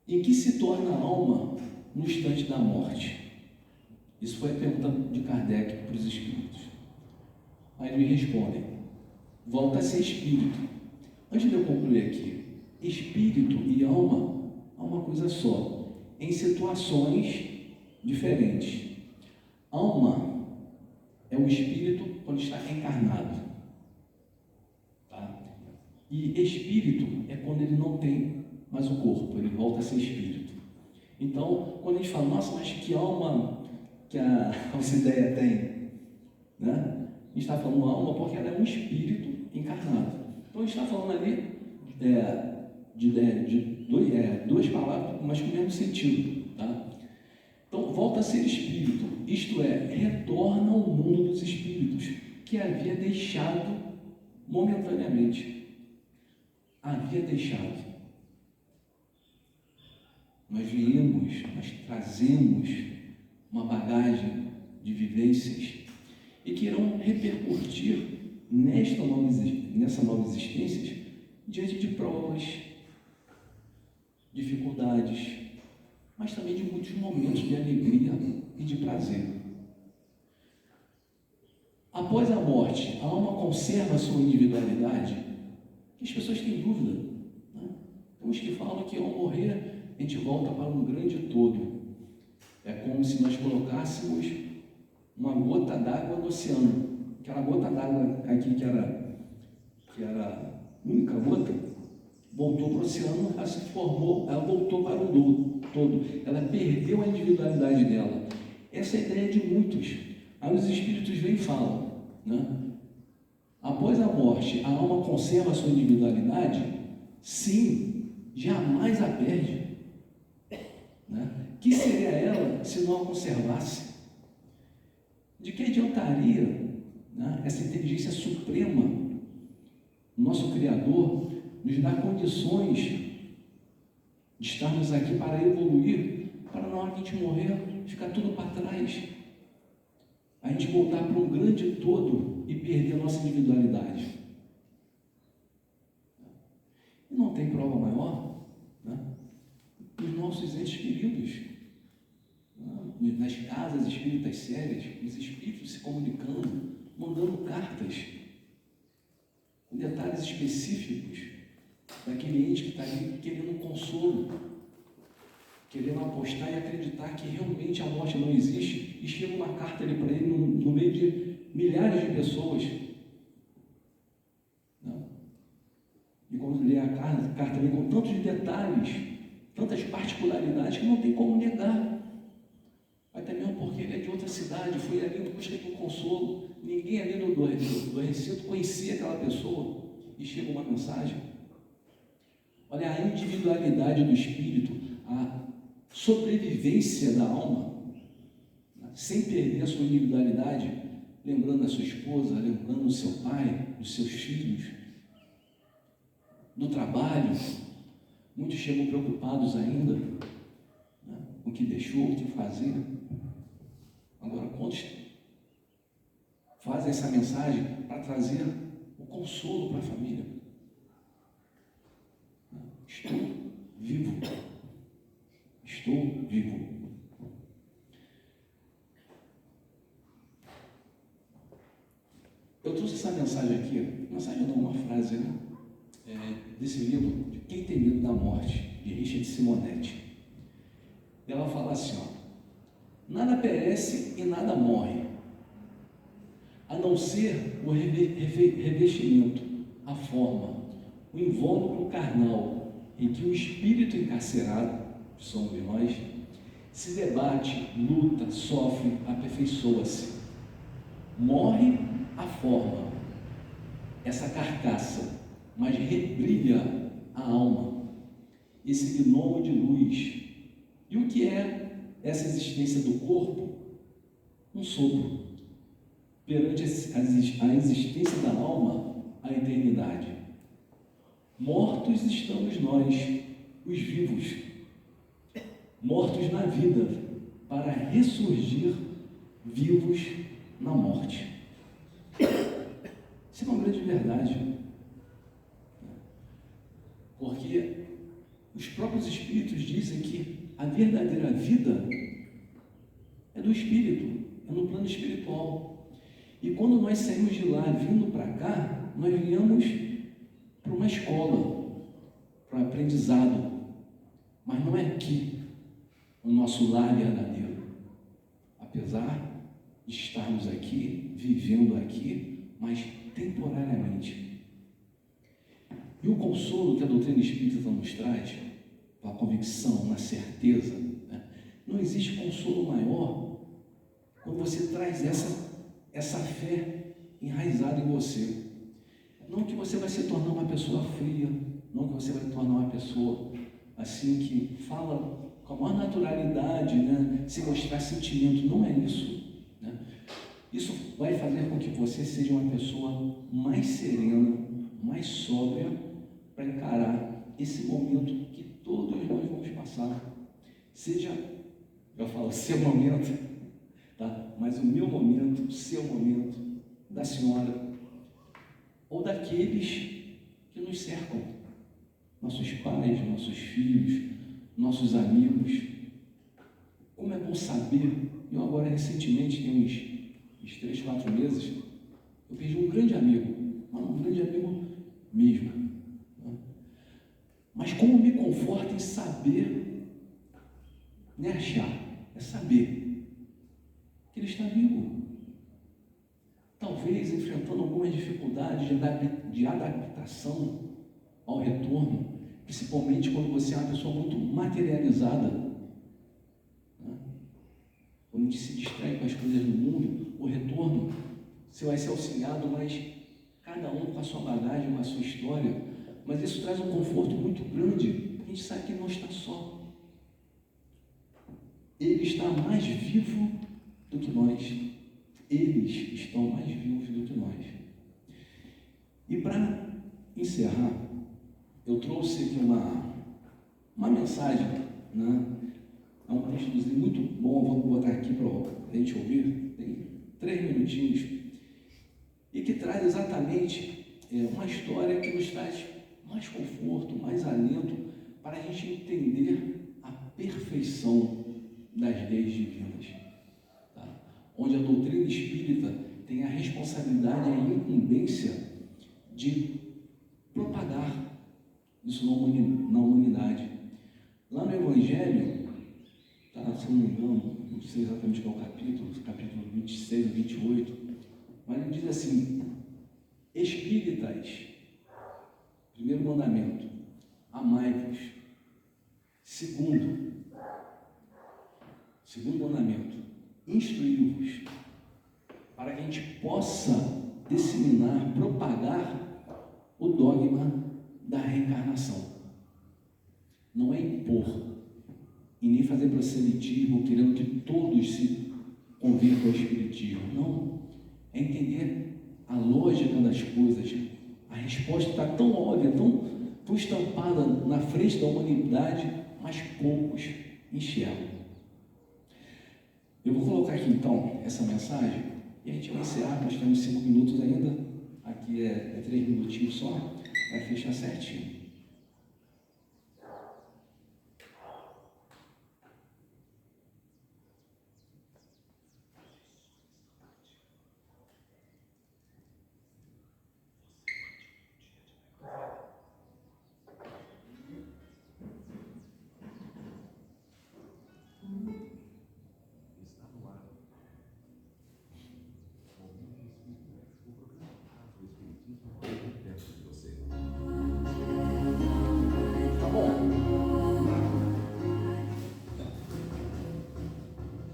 Em que se torna a alma no instante da morte? Isso foi a pergunta de Kardec para os espíritos. Aí eles respondem: volta a ser espírito. Antes de eu concluir aqui, espírito e alma é uma coisa só, em situações diferentes. Alma é o espírito quando está encarnado, tá? E espírito é quando ele não tem mais o corpo, ele volta a ser espírito. Então, quando a gente fala, nossa, mas que alma que a Alcideia tem, né? A gente está falando alma porque ela é um espírito encarnado. Então, a gente está falando ali de duas palavras, mas com o mesmo sentido, tá? Então, volta a ser espírito, isto é, retorna ao mundo dos espíritos, que havia deixado momentaneamente. Havia deixado. Nós viemos, nós trazemos uma bagagem de vivências e que irão repercutir nessa nova existência diante de provas, dificuldades, mas também de muitos momentos de alegria e de prazer. Após a morte, a alma conserva a sua individualidade? As pessoas têm dúvida, né? Tem uns que falam que ao morrer a gente volta para um grande todo. É como se nós colocássemos uma gota d'água no oceano. Aquela gota d'água aqui que era a única gota, voltou para o oceano, ela se formou, ela voltou para o todo. Ela perdeu a individualidade dela. Essa é a ideia de muitos. Aí os espíritos vêm e falam, né? Após a morte, a alma conserva a sua individualidade? Sim, jamais a perde. Né? Que seria ela se não a conservasse? De que adiantaria, né, essa inteligência suprema, nosso Criador, nos dar condições de estarmos aqui para evoluir, para na hora que a gente morrer, ficar tudo para trás, a gente voltar para um grande todo e perder a nossa individualidade? E não tem prova maior, né? Os nossos entes queridos, né? Nas casas espíritas sérias, os espíritos se comunicando, mandando cartas com detalhes específicos daquele ente que está ali querendo um consolo, querendo apostar e acreditar que realmente a morte não existe, e chega uma carta ali para ele no meio de milhares de pessoas. Não. carta vem com tantos detalhes, tantas particularidades que não tem como negar. Até mesmo porque ele é de outra cidade, foi ali em busca do consolo. Ninguém ali do recinto conhecia aquela pessoa. E chega uma mensagem. Olha, a individualidade do espírito, a sobrevivência da alma, sem perder a sua individualidade, lembrando a sua esposa, lembrando o seu pai, os seus filhos, do trabalho. Muitos chegam preocupados ainda, né, com o que deixou de fazer. Agora, quantos fazem essa mensagem para trazer o consolo para a família? Estou vivo. Estou vivo. Eu trouxe essa mensagem aqui, mensagem não, uma frase, né? Desse livro, de Quem Tem Medo da Morte, de Richard Simonetti. Ela fala assim, ó: nada perece e nada morre, a não ser o revestimento, a forma, o invólucro carnal, em que o espírito encarcerado, que somos nós, se debate, luta, sofre, aperfeiçoa-se. Morre a forma, essa carcaça, mas rebrilha a alma, esse gnomo de luz. E o que é essa existência do corpo? Um sopro. Perante a existência da alma, a eternidade. Mortos estamos nós, os vivos, mortos na vida, para ressurgir vivos na morte. Isso é uma grande verdade, porque os próprios espíritos dizem que a verdadeira vida é do espírito, é no plano espiritual. E quando nós saímos de lá vindo para cá, nós viemos para uma escola, para um aprendizado, mas não é aqui o nosso lar verdadeiro. Apesar de estarmos aqui, vivendo aqui, mas temporariamente. E o consolo que a doutrina espírita nos traz, a convicção, na certeza, né? Não existe consolo maior quando você traz essa fé enraizada em você. Não que você vai se tornar uma pessoa fria, não que você vai se tornar uma pessoa assim que fala com a maior naturalidade, né? Sem mostrar sentimento. Não é isso, né? Isso vai fazer com que você seja uma pessoa mais serena, mais sóbria, para encarar esse momento que todos nós vamos passar. Seja, eu falo, seu momento, tá? Mas o meu momento, o seu momento, da senhora, ou daqueles que nos cercam, nossos pais, nossos filhos, nossos amigos. Como é bom saber. Eu agora recentemente, tem uns 3, 4 meses, eu perdi um grande amigo, um grande amigo mesmo, né? Mas como me conforta em saber, não é achar, é saber que ele está vivo. Talvez enfrentando algumas dificuldades de adaptação ao retorno, principalmente quando você é uma pessoa muito materializada, né? Quando a gente se distrai com as coisas do mundo, o retorno, você vai ser auxiliado, mas cada um com a sua bagagem, com a sua história. Mas isso traz um conforto muito grande. A gente sabe que não está só. Ele está mais vivo do que nós. Eles estão mais vivos do que nós. E para encerrar, eu trouxe aqui uma mensagem, né? É um textozinho muito bom, vou botar aqui para a gente ouvir, tem 3 minutinhos, e que traz exatamente uma história que nos traz mais conforto, mais alento, para a gente entender a perfeição das leis divinas, tá? Onde a doutrina espírita tem a responsabilidade e a incumbência de propagar isso na humanidade. Lá no Evangelho, tá, se não me engano, não sei exatamente qual capítulo 26 ou 28, mas ele diz assim: espíritas, primeiro mandamento, amai-vos. Segundo mandamento, instruí-vos, para que a gente possa disseminar, propagar o dogma da reencarnação. Não é impor e nem fazer proselitismo querendo que todos se convertam ao espiritismo. Não, é entender a lógica das coisas. A resposta está tão óbvia, tão estampada na frente da humanidade, mas poucos enxergam. Eu vou colocar aqui então essa mensagem e a gente vai encerrar. Nós temos 5 minutos ainda. Aqui é 3 minutinhos só, vai fechar certinho.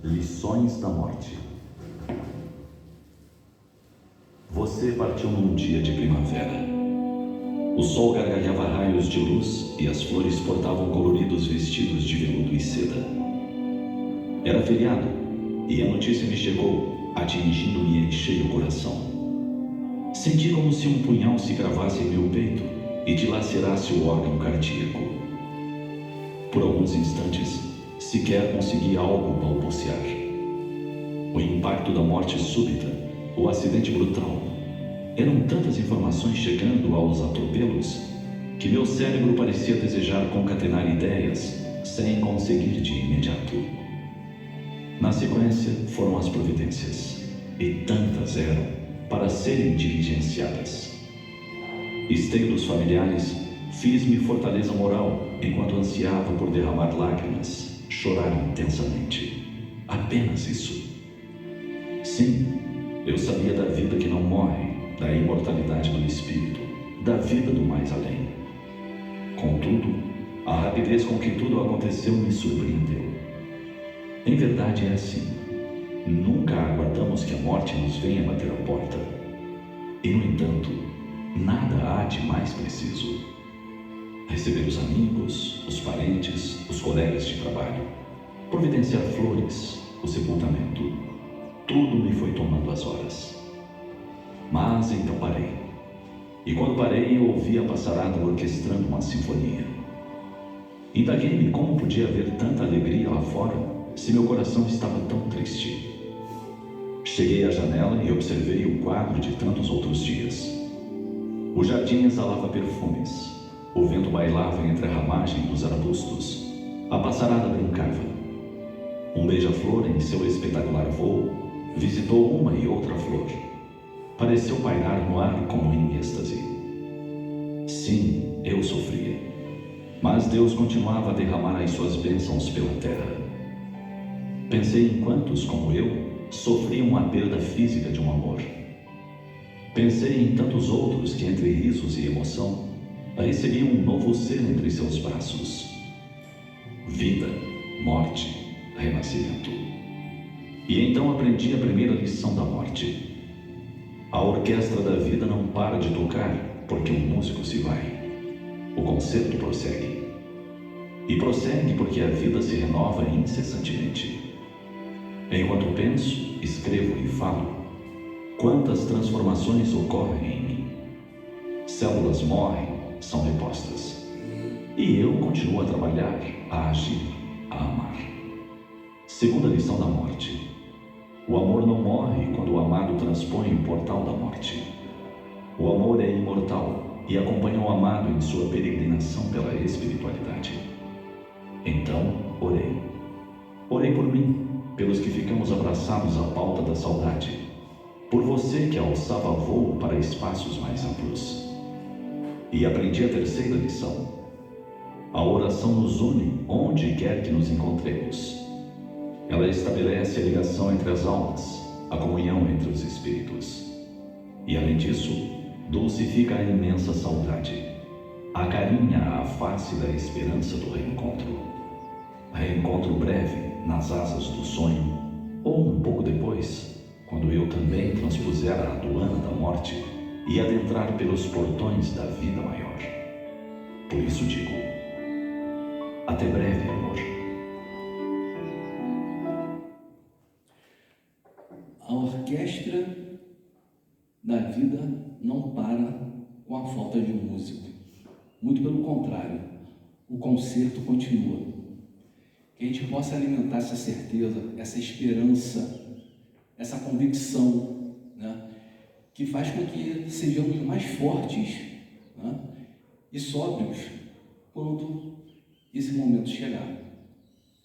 Lições da morte. Você partiu num dia de primavera. O sol gargalhava raios de luz e as flores portavam coloridos vestidos de veludo e seda. Era feriado e a notícia me chegou, atingindo-me em cheio o coração. Senti como se um punhal se cravasse em meu peito e dilacerasse o órgão cardíaco. Por alguns instantes, sequer consegui algo balbuciar. O impacto da morte súbita, o acidente brutal, eram tantas informações chegando aos atropelos que meu cérebro parecia desejar concatenar ideias sem conseguir de imediato. Na sequência foram as providências, e tantas eram para serem diligenciadas. Esteio dos familiares, fiz-me fortaleza moral enquanto ansiava por derramar lágrimas, chorar intensamente. Apenas isso. Sim, eu sabia da vida que não morre, da imortalidade do espírito, da vida do mais além. Contudo, a rapidez com que tudo aconteceu me surpreendeu. Em verdade é assim. Nunca aguardamos que a morte nos venha bater a porta. E, no entanto, nada há de mais preciso. Receber os amigos, os parentes, os colegas de trabalho, providenciar flores, o sepultamento. Tudo me foi tomando as horas. Mas então parei. E quando parei, eu ouvi a passarada orquestrando uma sinfonia. Indaguei-me como podia haver tanta alegria lá fora, se meu coração estava tão triste. Cheguei à janela e observei o quadro de tantos outros dias. O jardim exalava perfumes. O vento bailava entre a ramagem dos arbustos. A passarada brincava. Um beija-flor, em seu espetacular voo, visitou uma e outra flor. Pareceu pairar no ar como em êxtase. Sim, eu sofria. Mas Deus continuava a derramar as suas bênçãos pela terra. Pensei em quantos, como eu, sofriam a perda física de um amor. Pensei em tantos outros que, entre risos e emoção, recebiam um novo ser entre seus braços. Vida, morte, renascimento. E então aprendi a primeira lição da morte. A orquestra da vida não para de tocar porque um músico se vai. O concerto prossegue. E prossegue porque a vida se renova incessantemente. Enquanto penso, escrevo e falo, quantas transformações ocorrem em mim. Células morrem, são repostas. E eu continuo a trabalhar, a agir, a amar. Segunda lição da morte. O amor não morre quando o amado transpõe o portal da morte. O amor é imortal e acompanha o amado em sua peregrinação pela espiritualidade. Então, orei. Orei por mim, pelos que ficamos abraçados à pauta da saudade, por você que alçava voo para espaços mais amplos. E aprendi a terceira lição. A oração nos une onde quer que nos encontremos. Ela estabelece a ligação entre as almas, a comunhão entre os espíritos. E além disso, dulcifica a imensa saudade. acarinha a face da esperança do reencontro. Reencontro breve nas asas do sonho, ou um pouco depois, quando eu também transpuser a aduana da morte e adentrar pelos portões da vida maior. Por isso digo, até breve, amor. A orquestra da vida não para com a falta de um músico. Muito pelo contrário, o concerto continua. Que a gente possa alimentar essa certeza, essa esperança, essa convicção, né, que faz com que sejamos mais fortes, né, e sóbrios quando esse momento chegar.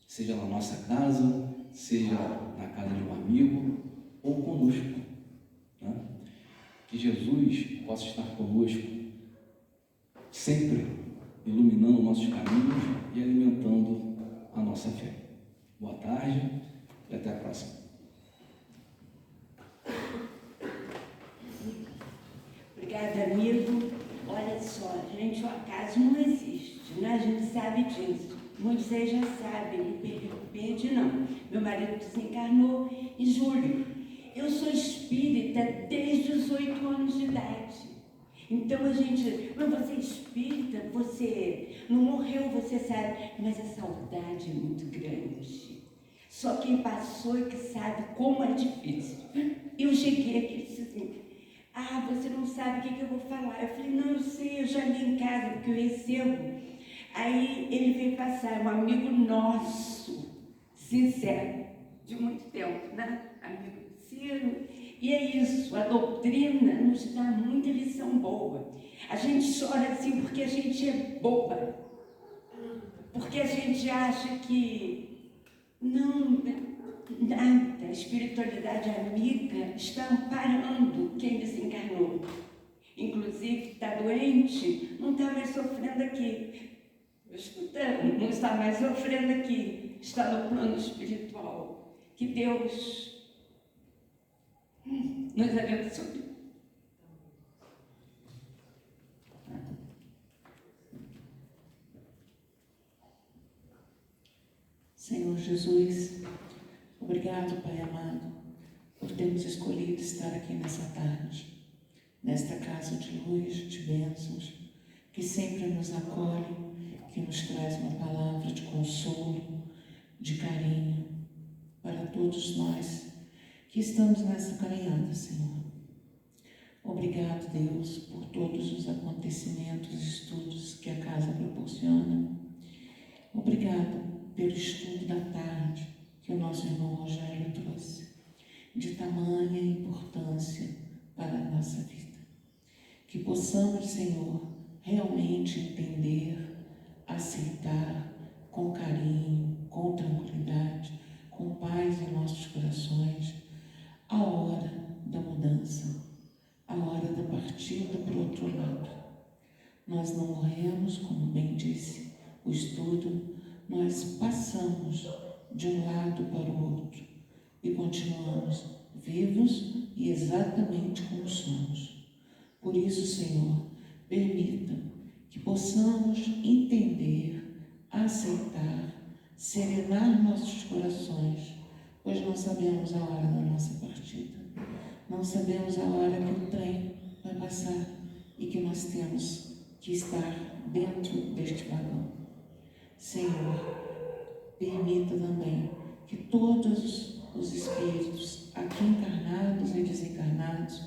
Seja na nossa casa, seja na casa de um amigo ou conosco. Né? Que Jesus possa estar conosco, sempre iluminando nossos caminhos e alimentando a nossa fé. Boa tarde e até a próxima. Obrigada, amigo. Olha só, gente, o acaso não existe, né? A gente sabe disso. Muitos aí já sabem, e perdi não. Meu marido desencarnou em julho. Eu sou espírita desde os 8 anos de idade. Então a gente, mas você é espírita, você não morreu, você sabe, mas a saudade é muito grande. Só quem passou é que sabe como é difícil. Eu cheguei aqui e disse assim, você não sabe o que eu vou falar. Eu falei, não, eu sei, eu já li em casa, porque eu recebo. Aí ele veio passar, um amigo nosso, sincero, de muito tempo, né? Amigo Ciro. E é isso, a doutrina nos dá muita lição boa. A gente chora assim porque a gente é boba. Porque a gente acha que não, nada, a espiritualidade amiga está amparando quem desencarnou. Inclusive, está doente, não está mais sofrendo aqui. Escutando, não está mais sofrendo aqui, está no plano espiritual. Que Deus nos abençoe. Senhor Jesus, obrigado, Pai amado, por termos escolhido estar aqui nessa tarde, nesta casa de luz, de bênçãos, que sempre nos acolhe, que nos traz uma palavra de consolo, de carinho para todos nós que estamos nessa caminhada, Senhor. Obrigado, Deus, por todos os acontecimentos, estudos que a casa proporciona. Obrigado pelo estudo da tarde que o nosso irmão Rogério trouxe, de tamanha importância para a nossa vida. Que possamos, Senhor, realmente entender, aceitar com carinho, com tranquilidade, com paz em nossos corações, a hora da mudança, a hora da partida para o outro lado. Nós não morremos, como bem disse o estudo, nós passamos de um lado para o outro e continuamos vivos e exatamente como somos. Por isso, Senhor, permita que possamos entender, aceitar, serenar nossos corações, pois não sabemos a hora da nossa partida, não sabemos a hora que o trem vai passar e que nós temos que estar dentro deste vagão. Senhor, permita também que todos os espíritos aqui encarnados e desencarnados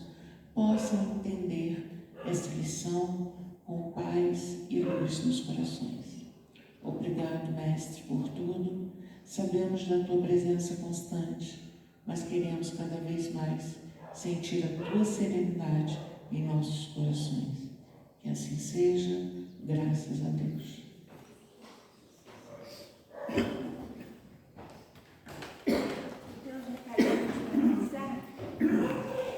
possam entender essa lição com paz e luz nos corações. Obrigado, Mestre, por tudo. Sabemos da Tua presença constante, mas queremos cada vez mais sentir a Tua serenidade em nossos corações. Que assim seja, graças a Deus.